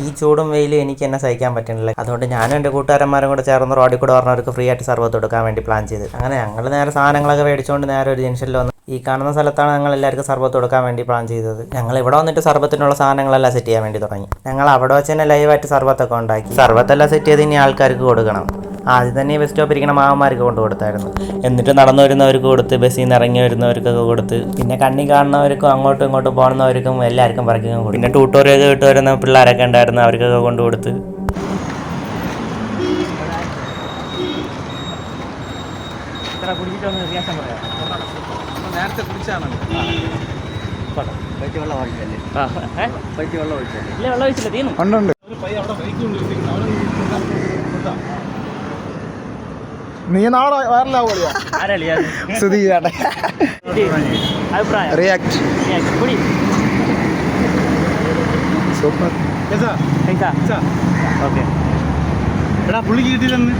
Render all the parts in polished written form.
ഈ ചൂടും വെയിലും എനിക്ക് എന്നെ സഹിക്കാൻ പറ്റുന്നില്ല. അതുകൊണ്ട് ഞാനും എൻ്റെ കൂട്ടുകാരന്മാരും കൂടെ ചേർന്ന് റോഡിൽ കൂടെ പറഞ്ഞവർക്ക് ഫ്രീ ആയിട്ട് സർബത്ത് കൊടുക്കാൻ വേണ്ടി പ്ലാൻ ചെയ്ത്. അങ്ങനെ ഞങ്ങൾ നേരെ സാധനങ്ങളൊക്കെ മേടിച്ചുകൊണ്ട് നേരെ ഒരു ജംഗ്ഷനിൽ വന്ന് ഈ കാണുന്ന സ്ഥലത്താണ് ഞങ്ങൾ എല്ലാവർക്കും സർബത്ത് കൊടുക്കാൻ വേണ്ടി പ്ലാൻ ചെയ്തത്. ഞങ്ങൾ ഇവിടെ വന്നിട്ട് സർബത്തിനുള്ള സാധനങ്ങളെല്ലാം സെറ്റ് ചെയ്യാൻ വേണ്ടി തുടങ്ങി. ഞങ്ങൾ അവിടെ വെച്ച് തന്നെ ലൈവായിട്ട് സർബത്തൊക്കെ ഉണ്ടാക്കി. സർബത്തെല്ലാം സെറ്റ് ചെയ്ത് ഇനി ആൾക്കാർക്ക് കൊടുക്കണം. ആദ്യം തന്നെ ബസ് സ്റ്റോപ്പിൽ ഇരിക്കുന്ന മാമന്മാർക്ക് കൊണ്ട് കൊടുത്തായിരുന്നു. എന്നിട്ട് നടന്നു വരുന്നവർക്ക് കൊടുത്ത്, ബസ്സിൽ നിന്ന് ഇറങ്ങി വരുന്നവർക്കൊക്കെ കൊടുത്ത്, പിന്നെ കണ്ണി കാണുന്നവർക്കും അങ്ങോട്ടും ഇങ്ങോട്ടും പോകുന്നവർക്കും എല്ലാവർക്കും പറക്കും കൊടുത്തു. പിന്നെ ട്യൂട്ടോറിയൊക്കെ ഇട്ട് വരുന്ന പിള്ളേരൊക്കെ ഉണ്ടായിരുന്നു, അവർക്കൊക്കെ കൊണ്ട് കൊടുത്ത്. നേരത്തെ കുടിച്ചാണ് നീ നാളെ വൈറലാവുക സൂപ്പർ. എടാ പുള്ളി കിട്ടിയില്ലെന്ന്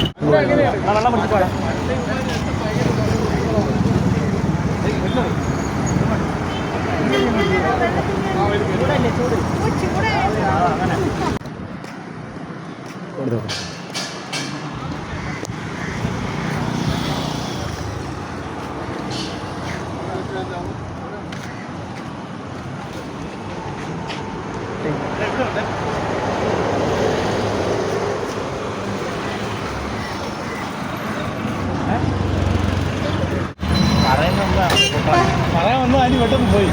പറയാൻ വന്നു അതിന് പെട്ടെന്ന് പോയി.